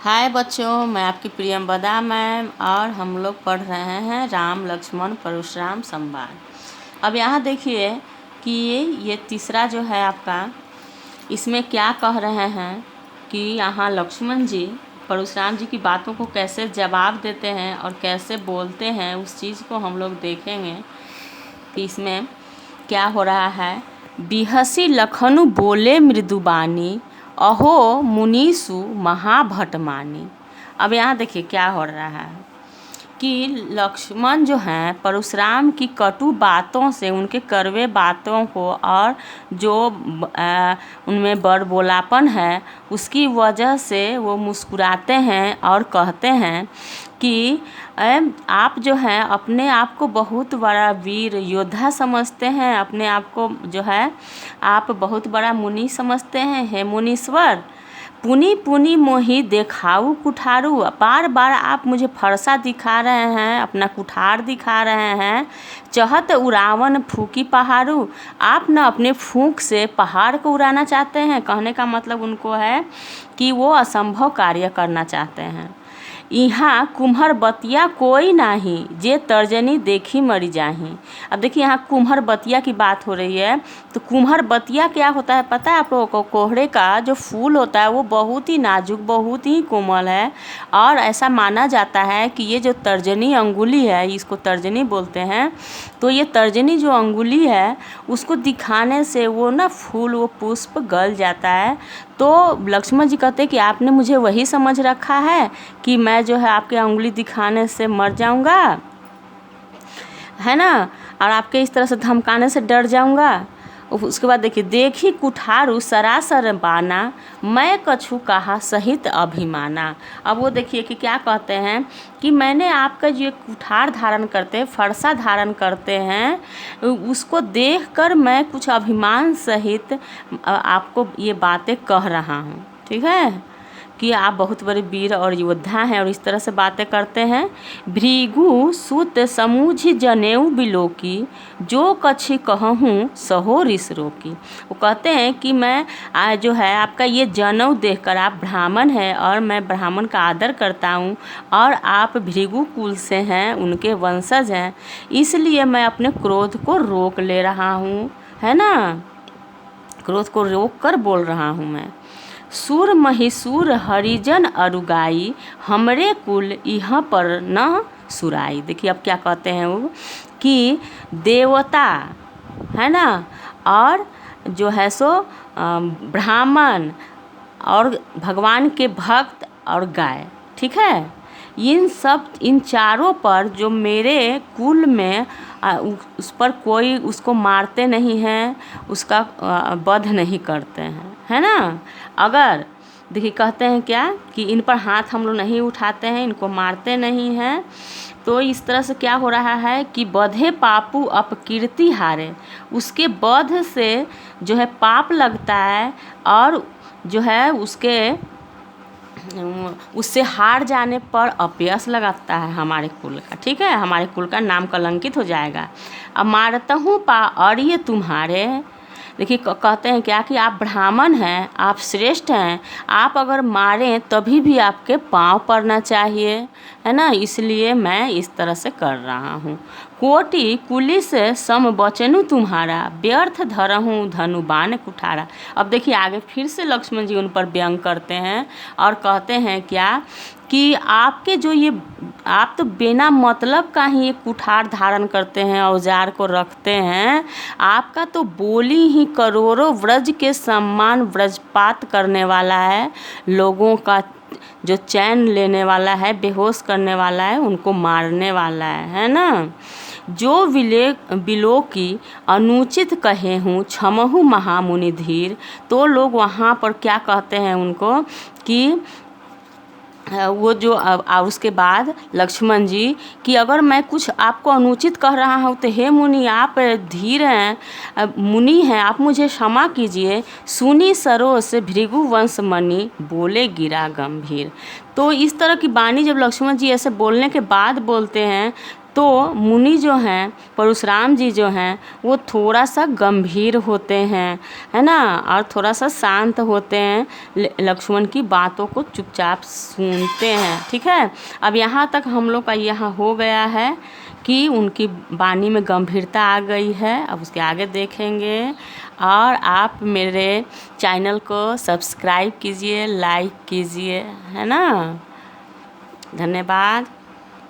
हाय बच्चों, मैं आपकी प्रियंवदा मैम और हम लोग पढ़ रहे हैं राम लक्ष्मण परशुराम संवाद। अब यहाँ देखिए कि ये तीसरा जो है आपका, इसमें क्या कह रहे हैं कि यहाँ लक्ष्मण जी परशुराम जी की बातों को कैसे जवाब देते हैं और कैसे बोलते हैं, उस चीज़ को हम लोग देखेंगे कि इसमें क्या हो रहा है। बिहसी लखनु बोले मृदुबानी, अहो मुनीसु महाभटमानी। अब यहाँ देखिए क्या हो रहा है कि लक्ष्मण जो हैं परशुराम की कटु बातों से, उनके कड़वे बातों को और जो उनमें बड़बोलापन है उसकी वजह से वो मुस्कुराते हैं और कहते हैं कि आप जो हैं अपने आप को बहुत बड़ा वीर योद्धा समझते हैं, अपने आप को जो है आप बहुत बड़ा मुनि समझते हैं। हे मुनीश्वर, पुनी पुनी मोही देखाऊ कुठारू, बार बार आप मुझे फरसा दिखा रहे हैं, अपना कुठार दिखा रहे हैं। चहत उड़ावन फूकी पहाड़ू, आप न अपने फूंक से पहाड़ को उड़ाना चाहते हैं। कहने का मतलब उनको है कि वो असंभव कार्य करना चाहते हैं। यहाँ कुम्हर बतिया कोई नाही, जे तर्जनी देखी मरी जाही। अब देखिए यहाँ कुम्हर बतिया की बात हो रही है, तो कुम्हर बतिया क्या होता है पता है आप लोगों को? कोहड़े का जो फूल होता है वो बहुत ही नाजुक, बहुत ही कोमल है और ऐसा माना जाता है कि ये जो तर्जनी अंगुली है, इसको तर्जनी बोलते हैं, तो ये तर्जनी जो अंगुली है उसको दिखाने से वो ना फूल, वो पुष्प गल जाता है। तो लक्ष्मण जी कहते हैं कि आपने मुझे वही समझ रखा है कि मैं जो है आपके उंगली दिखाने से मर जाऊंगा, है ना, और आपके इस तरह से धमकाने से डर जाऊंगा। उसके बाद देखिए, देखी कुठारू सरासर बाना, मैं कछु कहा सहित अभिमाना। अब वो देखिए कि क्या कहते हैं कि मैंने आपका जो कुठार धारण करते हैं, फरसा धारण करते हैं, उसको देखकर मैं कुछ अभिमान सहित आपको ये बातें कह रहा हूँ। ठीक है कि आप बहुत बड़े वीर और योद्धा हैं और इस तरह से बातें करते हैं। भृगु सुत समूझ जनेऊ बिलोकी, जो कछि कहूँ सहो रिस रोकी। वो कहते हैं कि मैं जो है आपका ये जनेऊ देखकर, आप ब्राह्मण हैं और मैं ब्राह्मण का आदर करता हूँ और आप भृगु कुल से हैं, उनके वंशज हैं, इसलिए मैं अपने क्रोध को रोक ले रहा हूँ, है ना, क्रोध को रोक कर बोल रहा हूँ मैं। सुर महिसूर हरिजन अरुगाई, हमरे कुल यहाँ पर न सुराई। देखिए अब क्या कहते हैं वो कि देवता, है ना, और जो है सो ब्राह्मण और भगवान के भक्त और गाय, ठीक है, इन चारों पर जो मेरे कुल में उस पर कोई उसको मारते नहीं हैं, उसका वध नहीं करते हैं, है ना। अगर देखिए कहते हैं क्या कि इन पर हाथ हम लोग नहीं उठाते हैं, इनको मारते नहीं हैं। तो इस तरह से क्या हो रहा है कि बधे पापू अपकीर्ति हारे, उसके वध से जो है पाप लगता है और जो है उससे हार जाने पर अपयश लगाता है हमारे कुल का, ठीक है, हमारे कुल का नाम कलंकित हो जाएगा। अब मारता हूँ पा अरिय तुम्हारे, देखिए कहते हैं क्या कि आप ब्राह्मण हैं, आप श्रेष्ठ हैं, आप अगर मारें तभी भी आपके पाँव पड़ना चाहिए, है ना, इसलिए मैं इस तरह से कर रहा हूँ। कोटि कुलिस सम बचनु तुम्हारा, व्यर्थ धरहूँ धनुबान कुठारा। अब देखिए आगे फिर से लक्ष्मण जी उन पर व्यंग करते हैं और कहते हैं क्या कि आपके जो ये, आप तो बिना मतलब का ही ये कुठार धारण करते हैं, औजार को रखते हैं, आपका तो बोली ही करोड़ों व्रज के सम्मान व्रजपात करने वाला है, लोगों का जो चैन लेने वाला है, बेहोश करने वाला है, उनको मारने वाला है ना। जो बिलो की अनुचित कहे हूँ क्षमहु महामुनि धीर। तो लोग वहाँ पर क्या कहते हैं उनको कि वो जो उसके बाद लक्ष्मण जी कि अगर मैं कुछ आपको अनुचित कह रहा हूँ तो हे मुनि, आप धीर हैं, मुनि हैं, आप मुझे क्षमा कीजिए। सुनी सरोस भृगु वंश मणि, बोले गिरा गंभीर। तो इस तरह की वाणी जब लक्ष्मण जी ऐसे बोलने के बाद बोलते हैं तो मुनि जो हैं, परशुराम जी जो हैं, वो थोड़ा सा गंभीर होते हैं, है ना, और थोड़ा सा शांत होते हैं, लक्ष्मण की बातों को चुपचाप सुनते हैं। ठीक है, अब यहाँ तक हम लोग का यहाँ हो गया है कि उनकी वाणी में गंभीरता आ गई है। अब उसके आगे देखेंगे। और आप मेरे चैनल को सब्सक्राइब कीजिए, लाइक कीजिए, है ना। धन्यवाद।